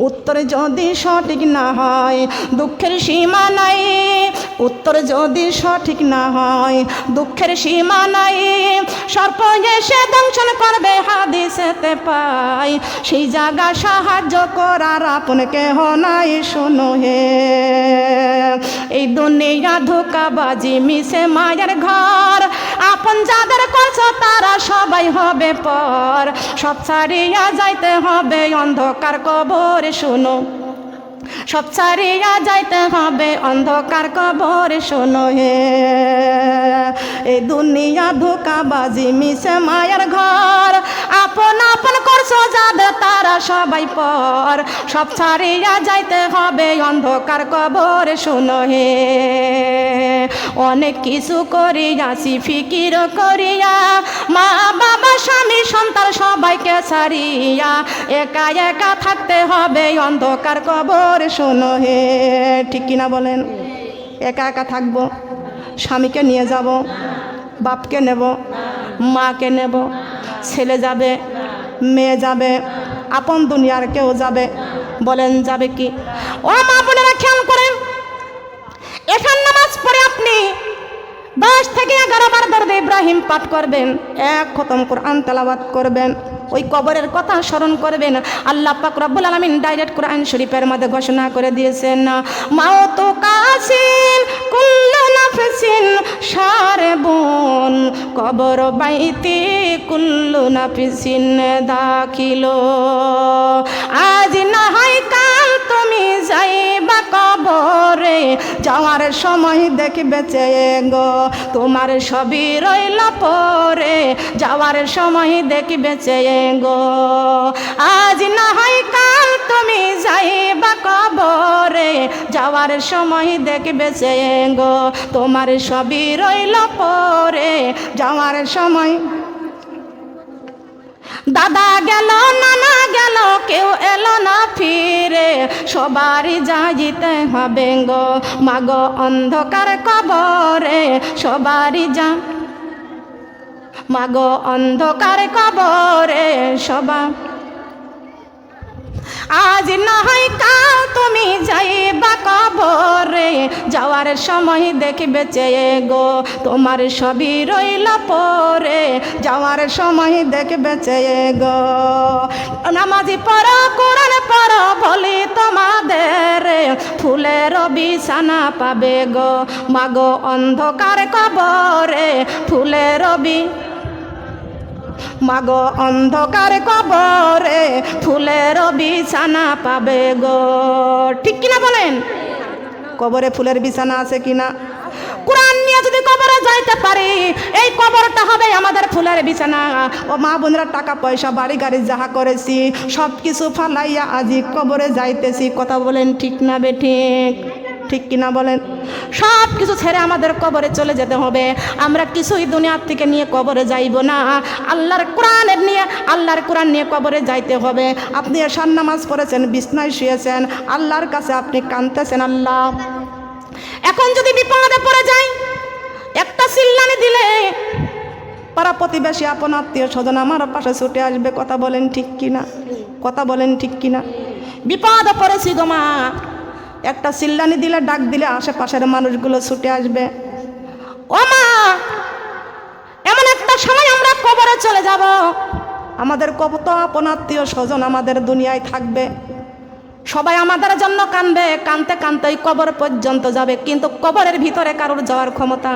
উত্তর যদি সঠিক না হয় দুঃখের সীমা নাই, উত্তর যদি সঠিক না হয় দুঃখের সীমা নাই। সর্প এসে দংশন করবে হাদিসেতে পাই, সেই জায়গা সাহায্য করার আপন কেহ নাই। শোনো হে এই দুনিয়া ধোঁকাবাজি মিশে মায়ের ঘর, আপন যাদের করছো তারা সবাই হবে পর, সব ছাড়িয়া যাইতে হবে অন্ধকার কবর। শোনো সব ছাড়িয়া যাইতে হবে অন্ধকার কবর। শোনো হে এই দুনিয়া ধোঁকাবাজি মিশে মায়ের ঘর, আপন আপন করছো যাদের তারা সবাই পর, সব ছাড়িয়া যাইতে হবে অন্ধকার কবর। শোনো হে অনেক কিছু করিয়াছি ফিকির করিয়া, মা বাবা স্বামী সন্তান সবাইকে ছাড়িয়া একা একা থাকতে হবে অন্ধকার কবর। শোনো হে ঠিক কিনা বলেন? একা একা থাকবো, স্বামীকে নিয়ে যাব, বাপকে নেব, মাকে নেব, ছেলে যাবে, মেয়ে যাবে, আপন দুনিয়ার কেউ যাবে, বলেন যাবে কি? ও মা বোনেরা খেয়াল করেন, এখান নামাজ পড়ে আপনি 10 থেকে 11 বার দরুদ ইব্রাহিম পাঠ করবেন, 1 খতম কোরআন তেলাওয়াত করবেন, ওই কবরের কথা স্মরণ করবেন। আল্লাহ পাক রব্বুল আলামিন ডাইরেক্ট কোরআন শরীফের মধ্যে ঘোষণা করে দিয়েছেন, মাউতু কাসিন কুল্লু নাফসিন শারবুন কবর বাইতি কুল্লু নাফসিন দাখিলো। আজ না হয় কাল তুমি যাইবা কবরে, যাওয়ার সময় দেখবে চেয়ে গো তোমার সবই রইল পরে, যাওয়ার সময় দেখবে চেয়ে গো। আজ না হয় কাল তুমি যাইবা কবরে, যাওয়ার সময় দেখবে চেয়ে গো তোমার সবই রইল পরে, যাওয়ার সময়। দাদা গেল নানা গেল কেউ এলো না ফিরে, সবারই যাইতে হবে গো মাগো অন্ধকার কবরে, সবারই যা মাগো অন্ধকার কবরে সবার। আজ না হয় কাল তুমি যাইবা কবরে, যাওয়ার সময় দেখবে চেয়ে গো তোমার সবই রইল পরে, যাওয়ার সময় দেখবে চেয়ে গো। নামাজি পড়ো কোরআন পড়ো বলি তোমাদের, ফুলের বিছানা পাবে গো মাগো অন্ধকার কবরে, ফুলের মাগো অন্ধকার কবরে ফুলের বিছানা পাবে গো। ঠিক কিনা বলেন? কবরে ফুলের বিছানা আছে কিনা? কোরআন নিয়ে যদি কবরে যাইতে পারি, এই কবরটা হবে আমাদের ফুলের বিছানা। ও মা বোনেরা, টাকা পয়সা বাড়ি গাড়ি যাহা করেছি সব কিছু ফালাইয়া আজি কবরে যাইতেছি। কথা বলেন ঠিক না বেঠিক? ঠিক কিনা বলেন? সব কিছু ছেড়ে আমাদের কবরে চলে যেতে হবে। আমরা কিছুই দুনিয়ার থেকে নিয়ে কবরে যাইব না। আল্লাহর কোরআন নিয়ে কবরে যাইতে হবে। আপনি এশার নামাজ পড়েছেন, বিছনায় শুয়েছেন, আল্লাহর কাছে আপনি কাঁদতেছেন, আল্লাহ এখন যদি বিপদে পড়ে যাই, একটা চিল্লানি দিলে পাড়া প্রতিবেশী আপন আত্মীয় স্বজন আমার পাশে ছুটে আসবে। কথা বলেন ঠিক কিনা? কথা বলেন ঠিক কিনা? বিপদে পড়েছি গো মা, একটা চিল্লানি দিলে, ডাক দিলে আশেপাশের মানুষগুলো ছুটে আসবে। ও মা, এমন একটা সময় আমরা কবরে চলে যাব, আমাদের কত আপন আত্মীয় স্বজন আমাদের দুনিয়ায় থাকবে, সবাই আমাদের জন্য কাঁদবে, কাঁদতে কাঁদতে ওই কবর পর্যন্ত যাবে। কিন্তু কবরের ভিতরে কারোর যাওয়ার ক্ষমতা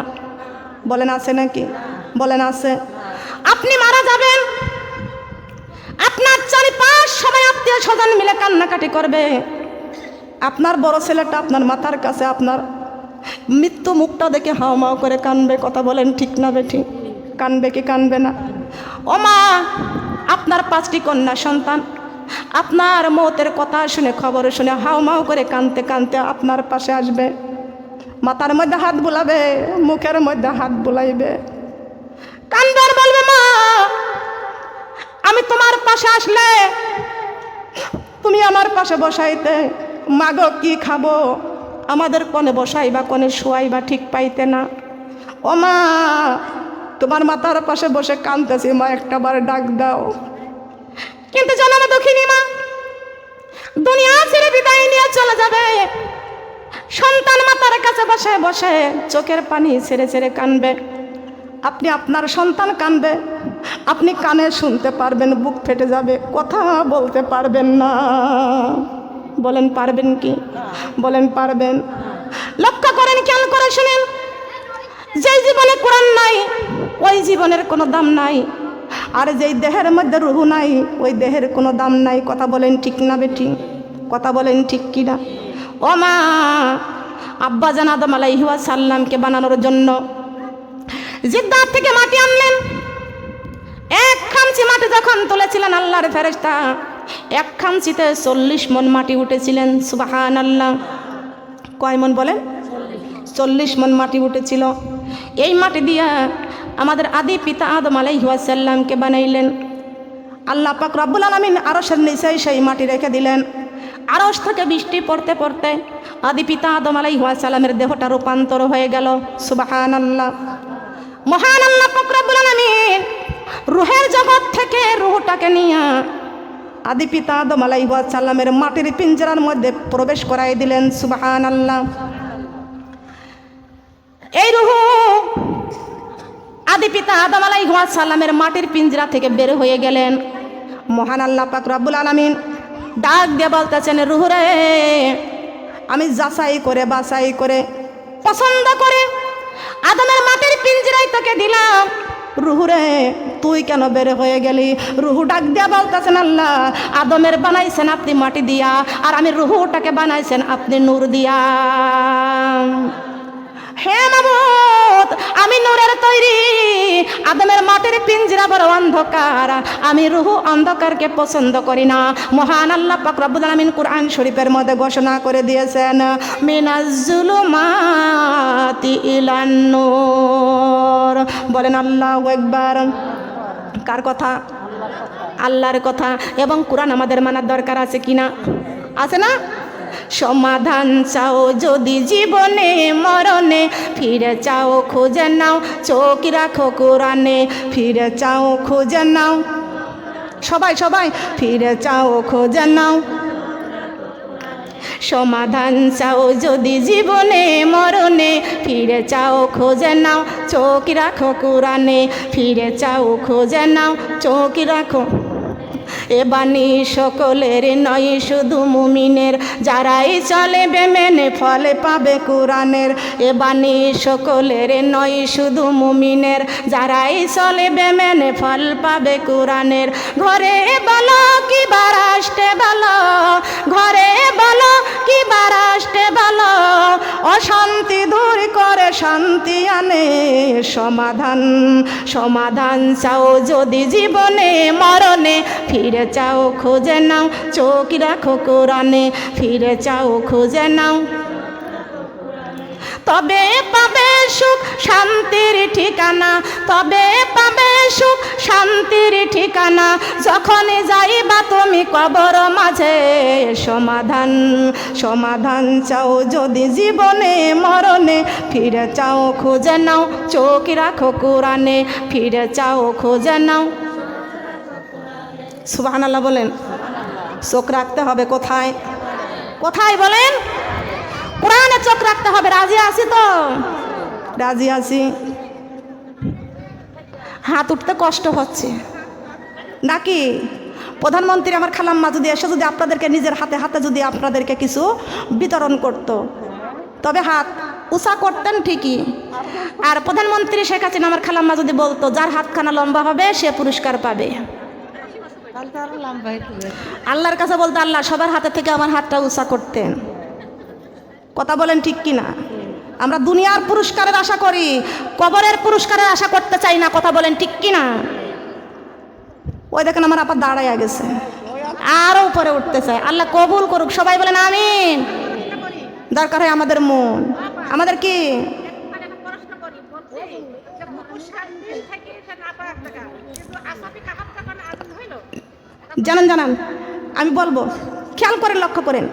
বলেন আছে নাকি? বলেন আছে? আপনি মারা যাবেন, আপনার চারিপাশ সবাই আত্মীয় স্বজন মিলে কান্নাকাটি করবে। আপনার বড় ছেলেটা আপনার মাথার কাছে আপনার মৃত্যু মুখটা দেখে হাওমাও করে কানবে। কথা বলেন ঠিক না বেঠিক? কানবে কি কানবে না? ও মা, আপনার 5টি কন্যা সন্তান আপনার মৌতের কথা শুনে, খবর শুনে হাওমাও করে কানতে কানতে আপনার পাশে আসবে, মাথার মধ্যে হাত বুলাবে, মুখের মধ্যে হাত বুলাইবে, কানবে আর বলবে, মা আমি তোমার পাশে আসলে তুমি আমার পাশে বসাইতে, মাগো কি খাবো, আমাদের কোণে বসাইবা, কোণে শোয়াইবা, ঠিক পাইতে না। ও মা, তোমার মাথার পাশে বসে কাঁদতেছি, মা একটা বার ডাক দাও। কিন্তু জনম দুঃখিনী মা দুনিয়া ছেড়ে বিদায় নিয়ে চলে যাবে। সন্তান মাতার কাছে বসে বসে চোখের পানি ছেড়ে ছেড়ে কানবে। আপনি আপনার সন্তান কানবে, আপনি কানে শুনতে পারবেন, বুক ফেটে যাবে, কথা বলতে পারবেন না। বলেন পারবেন কি? বলেন পারবেন? লক্ষ্য করেন, খেয়াল করে শুনেন, যেই জীবনে কোরআন নাই ওই জীবনের কোনো দাম নাই, আর যেই দেহের মধ্যে রুহু নাই ওই দেহের কোনো দাম নাই। কথা বলেন ঠিক না বেঠিক? কথা বলেন ঠিক কিনা? ও মা, আব্বা জান আদম আলাইহিস সালামকে বানানোর জন্য জিদ্দাত থেকে মাটি আনলেন। এক খামচি মাটি যখন তুলেছিলেন আল্লাহর ফেরেশতা, এক খামচিতে 40 মণ মাটি উঠেছিলেন। সুবহানাল্লাহ। কয় মণ বলেন? 40 মণ মাটি উঠেছিল। এই মাটি দিয়া আমাদের আদি পিতা আদম আলাইহিস সালামকে বানাইলেন। আল্লাহ পাক রব্বুল আলামিন আরশের নিচে সেই মাটি রেখে দিলেন। আরশ থেকে বৃষ্টি পড়তে পড়তে আদি পিতা আদম আলাইহিস সালামের দেহটা রূপান্তর হয়ে গেল। সুবহানাল্লাহ। মহান আল্লাহ পাক রব্বুল আলামিন রূহের জগৎ থেকে রূহটাকে নিয়ে আদি পিতা আদম আলাইহিস সালামের মাটির পিঞ্জরার মধ্যে প্রবেশ করাই দিলেন। সুবহানাল্লাহ। এই রূহ আদি পিতা আদম আলাইহিস সালামের মাটির পিঞ্জরা থেকে বের হয়ে গেলেন। মহান আল্লাহ পাক রব্বুল আলামিন ডাক দিয়ে বলতেছেন, রূহ রে, আমি যাচাই করে বাছাই করে পছন্দ করে আদমের মাটির পিঞ্জরায় তোকে দিলাম। রূহ রে, তুই কেন বের হয়ে গেলি? রূহ ডাক দিয়া বলতেছেন, আল্লাহ, আদমের বানাইছেন আপনি মাটি দিয়া, আর আমি রূহটাকে বানাইছেন আপনি নূর দিয়া। হে মাবুদ, আমি নূরের তৈরি, আদমের মাটির পিঞ্জরা বড় অন্ধকার, আমি রূহ অন্ধকারকে পছন্দ করি না। মহান আল্লাহ পাক রব্বুল আলামিন কুরআন শরীফের মধ্যে ঘোষণা করে দিয়েছেন, মিনাজ জুলুমাতি ইলান নূর। বলেন আল্লাহু আকবার। কার কথা? আল্লাহর কথা। এবং কোরআন আমাদের মানার দরকার আছে কিনা? আছে না? সমাধান চাও যদি জীবনে মরণে, ফিরে চাও খুঁজে নাও, চোখ রাখো কোরআনে, ফিরে চাও খুঁজে নাও। সবাই সবাই ফিরে চাও খুঁজে নাও। সমাধান চাও যদি জীবনে মরণে, ফিরে চাও খুঁজে নাও, চোখ রাখো কোরআনে, ফিরে চাও খুঁজে নাও, চোখ রাখো। এ বাণী সকলের নয় শুধু মুমিনের, যারাই চলে মেনে ফলে পাবে কোরআনের। এ বাণী সকলের নয় শুধু মুমিনের, যারাই চলে মেনে ফল পাবে কোরআনের। ঘরে বলো কি বারাষ্টে বলো, ঘরে বলো কি বারাষ্টে বলো, অশান্তি দূর করে শান্তি আনে। সমাধান সমাধান চাও যদি জীবনে মরণে, ফিরে চাও খুঁজে নাও, চোখ রাখো কোরআনে, ফিরে চাও খুঁজে নাও। তবে পাবে সুখ শান্তির ঠিকানা, তবে পাবে সুখ শান্তির ঠিকানা, যখন যাইবা তুমি কবর মাঝে। সমাধান সমাধান চাও যদি জীবনে মরণে, ফিরে চাও খুঁজে নাও, চোখ রাখো কোরআনে, ফিরে চাও খুঁজে নাও। সুবহানাল্লাহ বলেন। চোখ রাখতে হবে কোথায়? কোথায় বলেন? কোরআনে চোখ রাখতে হবে। রাজি আছি তো? রাজি আছি। হাত উঠতে কষ্ট হচ্ছে নাকি? প্রধানমন্ত্রী আমার খালাম্মা যদি এসে যদি আপনাদেরকে নিজের হাতে হাতে যদি আপনাদেরকে কিছু বিতরণ করত, তবে হাত উঁচা করতেন ঠিকই। আর প্রধানমন্ত্রী শেখ হাসিনা আমার খালাম্মা যদি বলতো, যার হাতখানা লম্বা হবে সে পুরস্কার পাবে, আল্লাহর কাছে বলতো, আল্লাহ সবার হাতে থেকে আমার হাতটা উঁচা করতেন। কথা বলেন ঠিক কিনা? আমরা দুনিয়ার পুরস্কারের আশা করি, কবরের পুরস্কারের আশা করতে চাই না। কথা বলেন ঠিক কিনা? ওই দেখেন আমার আপা দাঁড়াইয়া গেছে, আরো উপরে উঠতে চায়। আল্লাহ কবুল করুক। সবাই বলেন আমিন। দরকার হয় আমাদের মন, আমাদের কি জানান জানান আমি বলবো, খেয়াল করেন, লক্ষ্য করেন।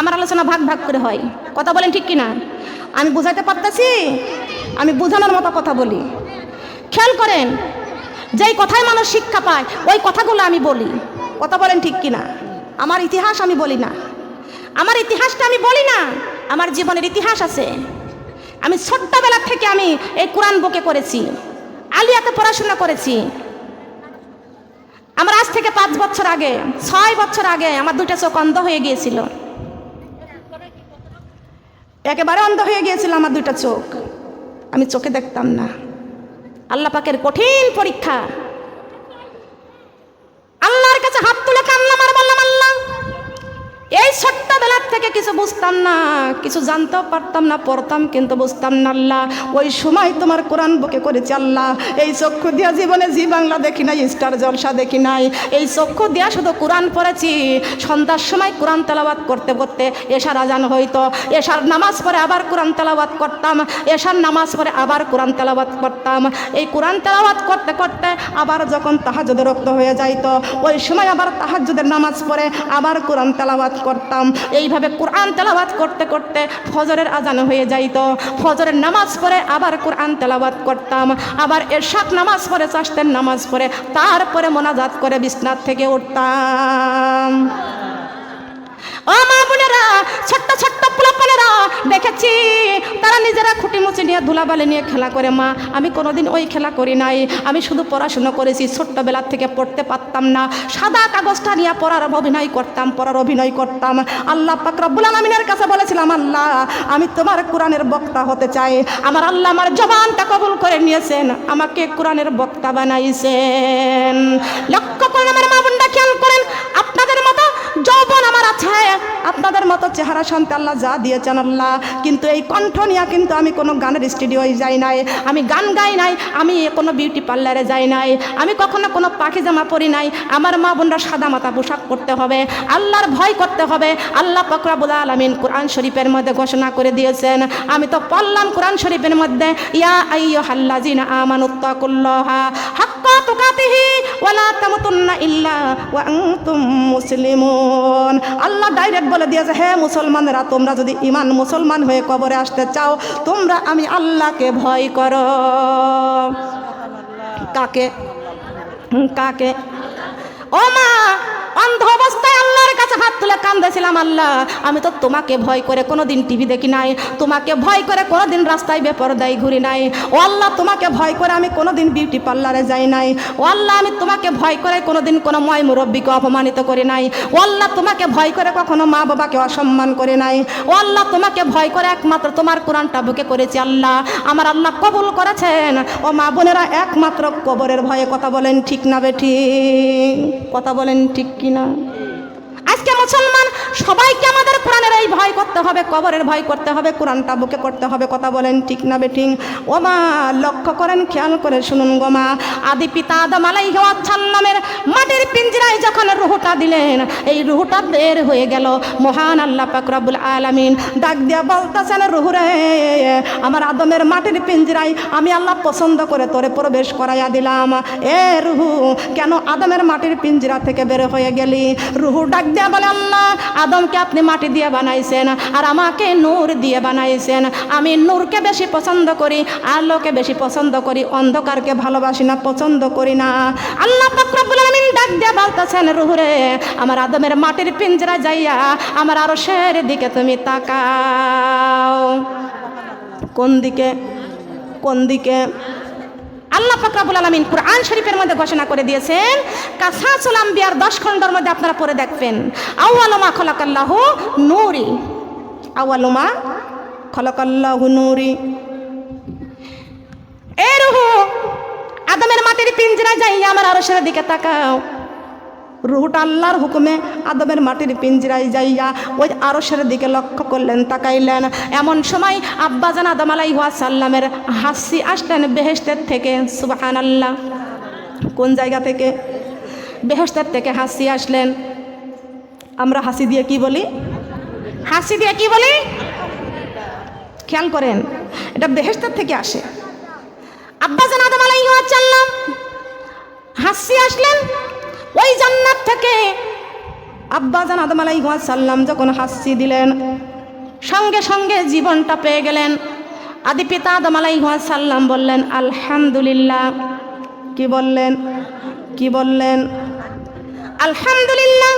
আমার আলোচনা ভাগ ভাগ করে হয়। কথা বলেন ঠিক কিনা? আমি বুঝাইতে পারতেছি, আমি বোঝানোর মতো কথা বলি। খেয়াল করেন, যেই কথায় মানুষ শিক্ষা পায় ওই কথাগুলো আমি বলি। কথা বলেন ঠিক কিনা? আমার ইতিহাস আমি বলি না, আমার ইতিহাসটা আমি বলি না, আমার জীবনের ইতিহাস আছে। আমি ছোট্টবেলা থেকে আমি এই কোরআন বুকে করেছি, আলিয়াতে পড়াশোনা করেছি। আমার আজ থেকে 5 বছর আগে, 6 বছর আগে আমার 2টা চোখ অন্ধ হয়ে গিয়েছিল, একেবারে অন্ধ হয়ে গিয়েছিল আমার 2টা চোখ। আমি চোখে দেখতাম না। আল্লাহ পাকের কঠিন পরীক্ষা। আল্লাহর কাছে হাত তুলে কান্না মার বললাম, আল্লাহ এই ছোট্টবেলার থেকে কিছু বুঝতাম না, কিছু জানতেও পারতাম না, পড়তাম কিন্তু বুঝতাম না। আল্লাহ ওই সময় তোমার কোরআন বুকে করেছি। আল্লাহ এই চক্ষু দিয়া জীবনে জি বাংলা দেখি নাই, স্টার জলসা দেখি নাই, এই চক্ষু দিয়া শুধু কোরআন পড়েছি। সন্ধ্যার সময় কোরআন তেলাওয়াত করতে করতে এশার আজান হইতো, এশার নামাজ পড়ে আবার কোরআন তেলাওয়াত করতাম, এশার নামাজ পড়ে আবার কোরআন তেলাওয়াত করতাম। এই কোরআন তেলাওয়াত করতে করতে আবার যখন তাহাজ্জুদের রক্ত হয়ে যাইতো, ওই সময় আবার তাহাজ্জুদের নামাজ পড়ে আবার কোরআন তেলাওয়াত করতাম। এইভাবে কোরআন তেলাওয়াত করতে করতে ফজরের আজান হয়ে যাইতো, ফজরের নামাজ পড়ে আবার কোরআন তেলাওয়াত করতাম, আবার এরশাদ নামাজ পড়ে চাষতের নামাজ পড়ে তারপরে মোনাজাত করে বিছনাত থেকে উঠতাম। ও মা বোনেরা, ছোট্ট ছোট্ট পোলাপানেরা দেখেছি তারা নিজেরা খুঁটি মুচি নিয়ে ধুলাবালি নিয়ে খেলা করে। মা আমি কোনোদিন ওই খেলা করি নাই, আমি শুধু পড়াশুনো করেছি। ছোট্টবেলার থেকে পড়তে পারতাম না, সাদা কাগজটা নিয়ে পড়ার অভিনয় করতাম। আল্লাহ পাক রব্বুল আলামিনের কাছে বলেছিলাম, আল্লাহ আমি তোমার কোরআনের বক্তা হতে চাই। আমার আল্লাহ আমার জবানটা কবুল করে নিয়েছেন, আমাকে কোরআনের বক্তা বানাইছেন। লক্ষ্য করেন আমার মা বোনরা, খেয়াল করেন, আপনাদের মতো যৌবন আমার আছে, আপনাদের মতো চেহারা শান্তি আল্লাহ যা দিয়েছেন আল্লাহ, কিন্তু এই কণ্ঠ নিয়ে কিন্তু আমি কোনো গানের স্টুডিওয় যাই নাই, আমি গান গাই নাই, আমি কোনো বিউটি পার্লারে যাই নাই, আমি কখনো কোনো পাখি জামা পরি নাই। আমার মা বোনরা সাদা মাথা পোশাক পরতে হবে, আল্লাহর ভয় করতে হবে। আল্লাহ পাক রব্বুল আলামিন কোরআন শরীফের মধ্যে ঘোষণা করে দিয়েছেন, আমি তো পড়লাম কোরআন শরীফের মধ্যে, ইয়া আইয়ুহাল্লাযিনা আমানুত্তাকুল্লাহা হাক্কা তুকাতিহি ওয়া লা তামুতুন্না ইল্লা ওয়া আনতুম মুসলিমুন। আল্লাহ ডাইরেক্ট বলে দিয়েছে, হে মুসলমানেরা, তোমরা যদি ইমান মুসলমান হয়ে কবরে আসতে চাও, তোমরা আমি আল্লাহকে ভয় করো। কাকে? কাকে? ও মা, অন্ধ অবস্থায় আল্লাহর কাছে হাত তুলে কান্দেছিলাম, আল্লাহ আমি তো তোমাকে ভয় করে কোনোদিন টিভি দেখি নাই, তোমাকে ভয় করে কোনোদিন রাস্তায় বেপরদায় ঘুরি নাই। ও আল্লাহ তোমাকে ভয় করে আমি কোনোদিন বিউটি পার্লারে যাই নাই। ও আল্লাহ আমি তোমাকে ভয় করে কোনোদিন কোনো ময় মুরব্বীকে অপমানিত করি নাই। ও আল্লাহ তোমাকে ভয় করে কখনো মা বাবাকে অসম্মান করে নাই। ও আল্লাহ তোমাকে ভয় করে একমাত্র তোমার কোরআনটা বুকে করেছি। আল্লাহ আমার আল্লাহ কবুল করেছেন। ও মা বোনেরা, একমাত্র কবরের ভয়ে কথা বলেন ঠিক না বেঠিক? কথা বলেন ঠিক কিনা? আজকে মুসলমান সবাইকে আমাদের কোরআনের এই ভয় করতে হবে, কবরের ভয় করতে হবে, কোরআনটা বুকে করতে হবে। কথা বলেন ঠিক না বেঠিক? ও মা লক্ষ্য করেন, খেয়াল করে শুনুন গো মা, আদি পিতা আদম আলাইহিস সালামের মাটির পিঞ্জরায় যখন রুহটা দিলেন, এই রুহটা বের হয়ে গেল। মহান আল্লাহ পাক রব্বুল আলামিন ডাক দিয়া বলতেছেন, রুহুরে আমার আদমের মাটির পিঞ্জরায় আমি আল্লাহ পছন্দ করে তোরে প্রবেশ করাইয়া দিলাম। এ রুহু, কেন আদমের মাটির পিঞ্জরা থেকে বের হয়ে গেলি? রুহু ডাক দিয়া বলে, আল্লাহ আদমকে আপনি মাটি দিয়ে বানাইছেন আর আমাকে নূর দিয়ে বানাইছেন। আমি নূরকে বেশি পছন্দ করি, আলোকে বেশি পছন্দ করি, অন্ধকারকে ভালোবাসি না, পছন্দ করি না। আল্লাহ পাক রব্বুল আলামিন ডাক দিয়ে বলতেছেন, রুহুরে আমার আদমের মাটির পিঞ্জরা যাইয়া আমার আরশের দিকে তুমি তাকাও। কোন দিকে? কোন দিকে? আল্লাহ পাক রব্বুল আলামিন কুরআন শরীফের মধ্যে ঘোষণা করে দিয়েছেন, কাসাসুল আম্বিয়ার 10 খণ্ডের মধ্যে আপনারা পড়ে দেখবেন, আউয়ালুমা খলাকাল্লাহু নূরি, আউয়ালুমা খলাকাল্লাহু নূরি। এ রুহু আদমের মাটির পিঞ্জরায় যাইয়া আমার আরশের দিকে তাকাও। রুহুটা আল্লাহর হুকুমে আদমের মাটির পিঞ্জরায় যাইয়া ওই আরশের দিকে লক্ষ্য করলেন, তাকাইলেন। এমন সময় আব্বাজান আদম আলাইহিস সালামের হাসি আসলেন বেহেশতের থেকে। সুবহানাল্লাহ। কোন জায়গা থেকে? বেহেশতের থেকে হাসি আসলেন। আমরা হাসি দিয়ে কি বলি? হাসি দিয়ে কি বলি? খেয়াল করেন, এটা বেহেশতের থেকে আসে। আব্বাজান আদম আলাইহিস সালাম হাসি আসলেন ওই জান্নাত থেকে। আব্বাজান আদম আলাইহিস সালাম যখন হাসি দিলেন, সঙ্গে সঙ্গে জীবনটা পেয়ে গেলেন। আদি পিতা আদম আলাইহিস সালাম বললেন আলহামদুলিল্লাহ। কি বললেন? কি বললেন? আলহামদুলিল্লাহ।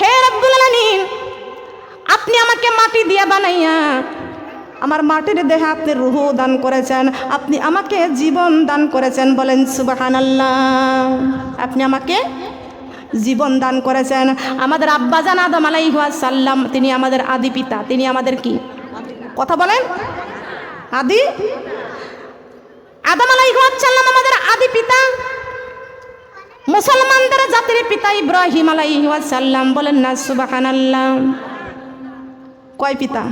হে রব্বুল আলামিন, আপনি আমাকে মাটি দিয়ে বানাইয়া আমার মাটির দেহে আপনি রূহ দান করেছেন, আপনি আমাকে জীবন দান করেছেন। বলেন সুবহানাল্লাহ। আপনি আমাকে জীবন দান করেছেন। আমাদের আব্বাজান আদম আলাইহিস সালাম, তিনি আমাদের আদি পিতা, তিনি আমাদের কি কথা বলেন আদি। আদম আলাইহিস সালাম আমাদের আদি পিতা, মুসলমানদের জাতির পিতা ইব্রাহিম আলাইহিস সালাম। বলেন না সুবহানাল্লাহ। কয় পিতা?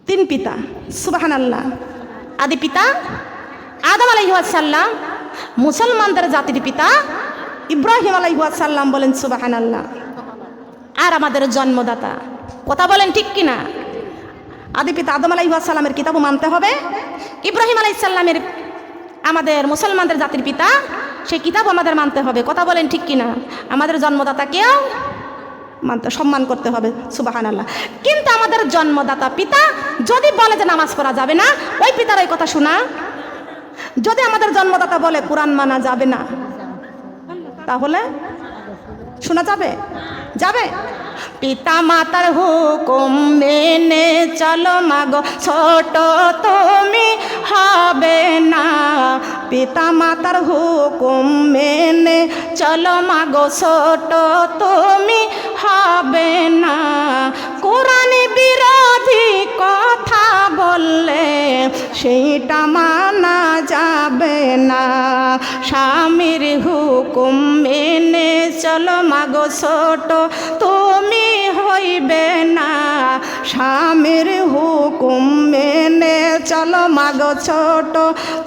3 পিতা। সুবহানাল্লাহ। আদি পিতা আদম আলাইহিস সালাম, মুসলমানদের জাতির পিতা ইব্রাহিম আলাইহিস সালাম। বলেন সুবহানাল্লাহ। আর আমাদের জন্মদাতা, কথা বলেন ঠিক কিনা? আদি পিতা আদম আলাইহিস সালামের কিতাবও মানতে হবে, ইব্রাহিম আলাইহিস সালামের আমাদের মুসলমানদের জাতির পিতা, সেই কিতাবও আমাদের মানতে হবে। কথা বলেন ঠিক কিনা? আমাদের জন্মদাতাকেও মানতে, সম্মান করতে হবে। সুবহানাল্লাহ। কিন্তু আমাদের জন্মদাতা পিতা যদি বলে যে নামাজ পড়া যাবে না, ওই পিতার ওই কথা শোনা। যদি আমাদের জন্মদাতা বলে কোরআন মানা যাবে না, তাহলে শোনা যাবে? যাবে? পিতা মাতার হুকুম মেনে চলো মাগো, ছোট তুমি হবে না। পিতা মাতার হুকুম মেনে চলো মাগো, ছোট তুমি হবে না। কোরআন বিরোধী কথা বললে সেইটা মানা যাবে না। স্বামীর হুকুম মেনে চলো মাগো, ছোট তুমি হইবে না। স্বামীর হুকুম মেনে চলো মাগো, ছোট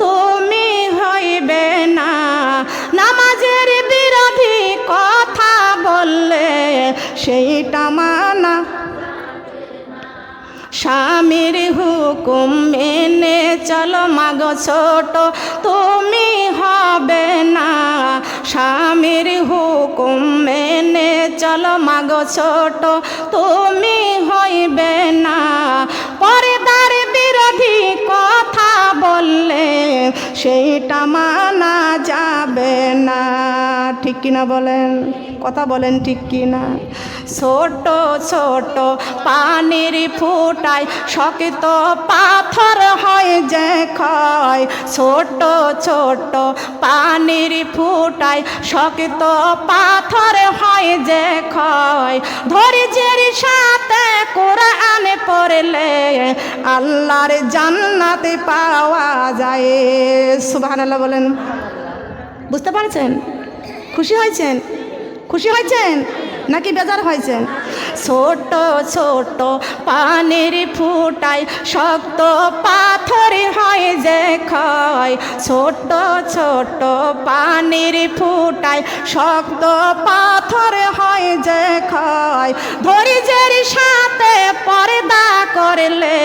তুমি হইবে না। নামাজের বিরোধী কথা বললে সেইটা মানা। স্বামীর হুকুম মেনে চলো মাগো, ছোট তুমি হবে না। স্বামীর হুকুম মেনে চলো মাগো, ছোট তুমি হইবে না। পর্দার বিরোধী কথা বললে সেইটা মানা যাবে না। ঠিক কিনা বলেন? কথা বলেন ঠিক কিনা? ছোট ছোট পানির ফুটায় শক্ত পাথর হয় যে ক্ষয়। ছোট ছোট পানির ফুটায় শক্ত পাথর হয় যে ক্ষয়। ধৈর্যের সাথে কোরআন পড়লে আল্লাহর জান্নাত পাওয়া যায়। সুবহানাল্লাহ বলেন। বুঝতে পারছেন? খুশি হয়েছেন? খুশি হয়েছেন নাকি বেজার হয়েছেন? ছোট ছোট পানির ফুটায় শক্ত পাথর হয় যে ক্ষয়। ছোট ছোট পানির ফুটায় শক্ত পাথর হয় যে ক্ষয়। ধৈর্যের সাথে পর্দা করলে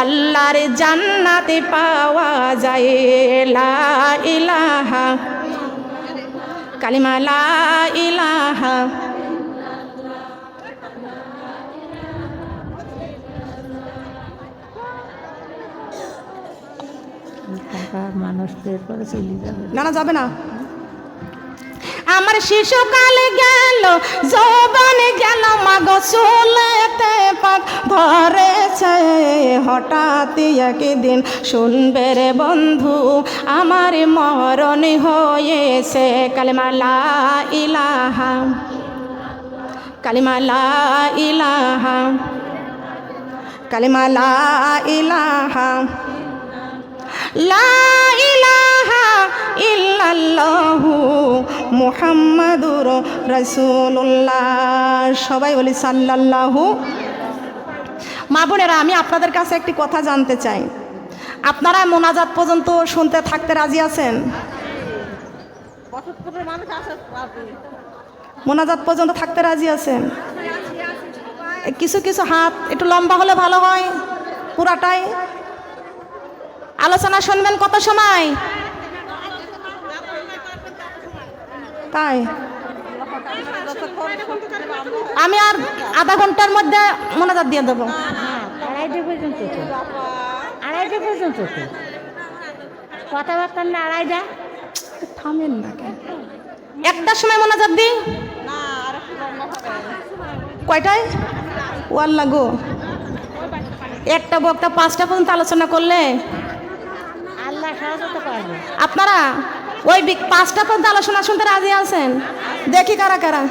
আল্লাহর জান্নাত পাওয়া যায়। লা ইলাহা কালিমা লা ইলাহা। না না যাবে না। আমার শিশুকাল গেল, যৌবন গেল মাগো, চুলেতে পাক ধরেছে। হঠাৎ একদিন শুনবে রে বন্ধু, আমার মরণ হয়েছে। কালিমা লা ইলাহা কালিমা লা ইলাহা কালিমা লা ইলাহা লা ইলাহা ইল্লাল্লাহু মুহাম্মাদুর রাসূলুল্লাহ। সবাই বলি সাল্লাল্লাহু। মা বোনেরা, আমি আপনাদের কাছে একটি কথা জানতে চাই। আপনারা মোনাজাত পর্যন্ত শুনতে থাকতে রাজি আছেন? মোনাজাত পর্যন্ত থাকতে রাজি আছেন? কিছু কিছু হাত একটু লম্বা হলে ভালো হয়। পুরাটাই আলোচনা শুনবেন কত সময়? তাই আমি আর আধা ঘন্টার মধ্যে মোনাজাত দিয়ে দেবো। আড়াইটা পর্যন্ত কথাবার্তা না, আড়াইটা থামেন না কেন? একটার সময় মোনাজাত দিই। কয়টায়? ও আল্লাহ গো, একটা বক্তা 5টা পর্যন্ত আলোচনা করলে আল্লাহ সাহায্য তো করবে। আপনারা ওই 5টা পর্যন্ত আলোচনা শুনতে রাজি আছেন? দেখি কারা কারা।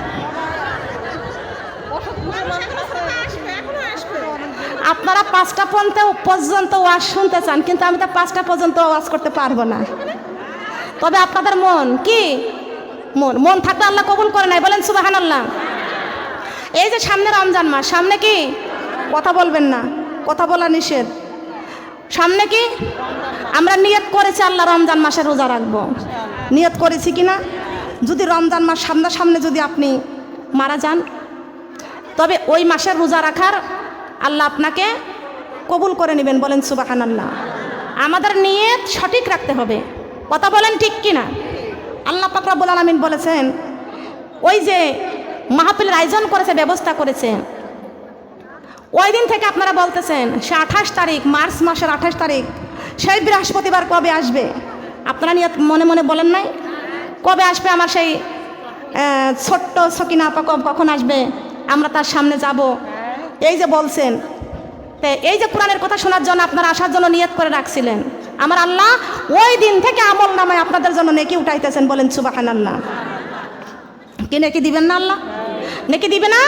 আপনারা 5টা পর্যন্ত ওয়াজ শুনতে চান, কিন্তু আমি তো 5টা পর্যন্ত ওয়াজ করতে পারবো না। তবে আপনাদের মন কি, মন থাকলে আল্লাহ কবুল করে নাই, বলেন সুবহানাল্লাহ। এই যে সামনে রমজান মাস, সামনে কি কথা বলবেন না, কথা বলা নিষেধ। সামনে কি আমরা নিয়ত করেছি আল্লাহ রমজান মাসে রোজা রাখবো, নিয়ত করেছি কিনা? যদি রমজান মাস সামনে যদি আপনি মারা যান, তবে ওই মাসের রোজা রাখার আল্লাহ আপনাকে কবুল করে নেবেন, বলেন সুবহানাল্লাহ। আমাদের নিয়ত সঠিক রাখতে হবে, কথা বলেন ঠিক কিনা? আল্লাহ পাক রব্বুল আলামিন বলেছেন, ওই যে মাহফিলের আয়োজন করেছে, ব্যবস্থা করেছে, ওই দিন থেকে আপনারা বলতেছেন সে 28 তারিখ, মার্চ মাসের 28 তারিখ, সেই বৃহস্পতিবার কবে আসবে? আপনারা নিয়ত মনে মনে বলেন নাই? কবে আসবে আমার সেই ছোট্ট সকিনা আপা, কখন আসবে? আমরা তার সামনে যাব, এই যে বলছেন। তো এই যে কোরআনের কথা শোনার জন্য আপনারা আসার জন্য নিয়ত করে রাখছিলেন, আমার আল্লাহ ওই দিন থেকে আমল নামায় আপনাদের জন্য নেকি উঠাইতেছেন, বলেন সুবহানাল্লাহ। কি নেকি দিবেন না আল্লাহ? নেকি দিবে না?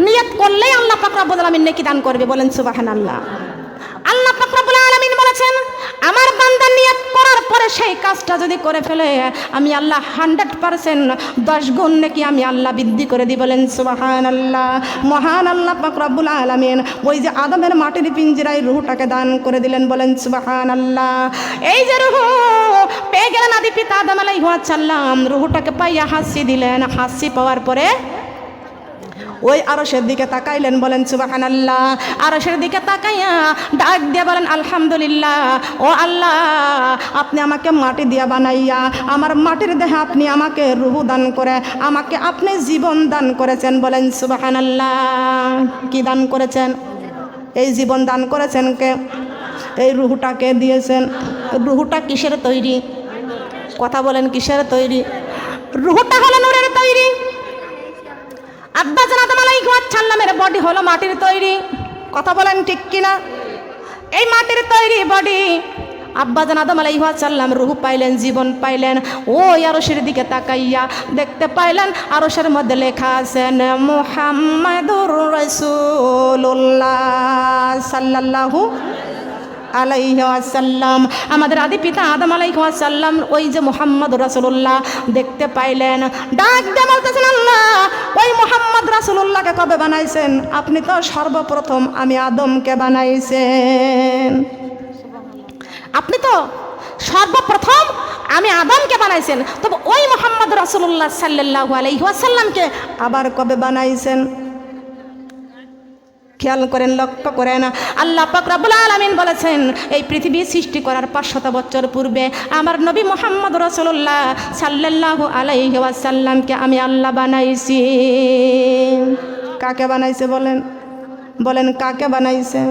নিয়ত করলেই আল্লাহ পাক রব্বুল আলামিন নেকি দান করবে, বলেন সুবহানাল্লাহ। আল্লাহ পাক রব্বুল আলামিন বলেছেন, আমার বান্দা নিয়ত করার পরে সেই কাজটা যদি করে ফেলে, আমি আল্লাহ 100% 10 গুণ নেকি আমি আল্লাহ বৃদ্ধি করে দিই, বলেন সুবহানাল্লাহ। মহান আল্লাহ পাক রব্বুল আলামিন ওই যে আদমের মাটির পিঞ্জরায় রূহটাকে দান করে দিলেন, বলেন সুবহানাল্লাহ। এই যে রূহ পেয়ে গেলেন আদি পিতা আদম আলাইহিস সালাম, রূহটাকে পাইয়া হাসি দিলেন, হাসি পাওয়ার পরে ওই আরশের দিকে তাকাইলেন, বলেন সুবহানাল্লাহ। আরশের দিকে তাকাইয়া ডাক দিয়ে বলেন, আলহামদুলিল্লাহ, ও আল্লাহ, আপনি আমাকে মাটি দিয়া বানাইয়া আমার মাটির দেহে আপনি আমাকে রূহ দান করে আমাকে আপনি জীবন দান করেছেন, বলেন সুবহানাল্লাহ। কি দান করেছেন? এই জীবন দান করেছেন কে? এই রূহটাকে দিয়েছেন। রূহটা কিসের তৈরি? কথা বলেন, কিসের তৈরি? রূহটা হলো নূরের তৈরি। আব্বাজান আদম আলাইহিস সালামের বডি হলো মাটির তৈরি, কথা বলেন ঠিক কিনা? এই মাটির তৈরি বডি আব্বাজান আদম আলাইহিস সালাম রূহ পাইলেন, জীবন পাইলেন। ওই আরশের দিকে তাকাইয়া দেখতে পাইলেন আরশের মধ্যে লেখা আছেন মুহাম্মাদুর রাসূলুল্লাহ সাল্লাল্লাহু আলাইহি ওয়াসাল্লাম। আমাদের আদি পিতা আদম আলাইহিস সালাম ওই যে মুহাম্মদ রাসূলুল্লাহ দেখতে পাইলেন, ডাক দিয়ে বলতেছেন, আল্লাহ ওই মুহাম্মদ রাসূলুল্লাহকে কবে বানাইছেন? আপনি তো সর্বপ্রথম আমি আদমকে বানাইছেন। আপনি তো সর্বপ্রথম আমি আদমকে বানাইছেন, তবে ওই মুহাম্মদ রাসূলুল্লাহ সাল্লাল্লাহু আলাইহি ওয়াসাল্লামকে আবার কবে বানাইছেন? খেয়াল করেন, লক্ষ্য করেন। আল্লাহ পাক রব্বুল আলামিন বলেছেন, এই পৃথিবী সৃষ্টি করার 500 বছর পূর্বে আমার নবী মুহাম্মদ রাসূলুল্লাহ সাল্লাল্লাহু আলাইহি ওয়াসাল্লামকে আমি আল্লাহ বানাইছি। কাকে বানাইছে বলেন? বলেন কাকে বানাইছে?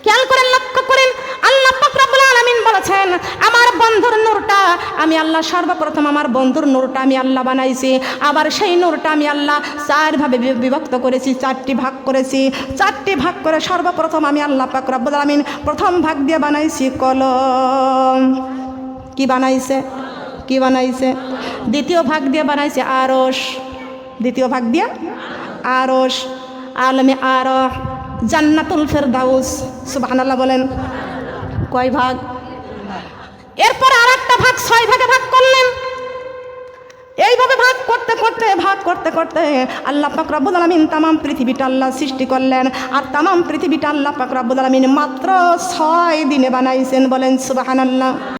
খেয়াল করেন, লক্ষ্য করেন। আল্লাহ পাক রব্বুল আলামিন বলেছেন, আমার বন্ধুর নূরটা আমি আল্লাহ সর্বপ্রথম আমার বন্ধুর নূরটা আমি আল্লাহ বানাইছি। আবার সেই নূরটা আমি আল্লাহ 4 ভাবে বিভক্ত করেছি, 4টি ভাগ করেছি। 4টি ভাগ করে সর্বপ্রথম আমি আল্লাহ পাক রব্বুল আলামিন প্রথম ভাগ দিয়ে বানাইছি কলম। কি বানাইছে? কি বানাইছে? দ্বিতীয় ভাগ দিয়ে বানাইছে আরশ। দ্বিতীয় ভাগ দিয়ে আরশ, আলমে আরশ, জান্নাতুল ফেরদাউস। সুবহানাল্লাহ বলেন। কয় ভাগ? এরপর আরেকটা ভাগ 6 ভাগে ভাগ করলেন। এইভাবে ভাগ করতে করতে আল্লাহ পাক রব্বুল আলামিন তামাম পৃথিবীটা আল্লাহ সৃষ্টি করলেন। আর তামাম পৃথিবীটা আল্লাহ পাক রব্বুল আলামিন মাত্র 6 দিনে বানাইছেন, বলেন সুবহানাল্লাহ।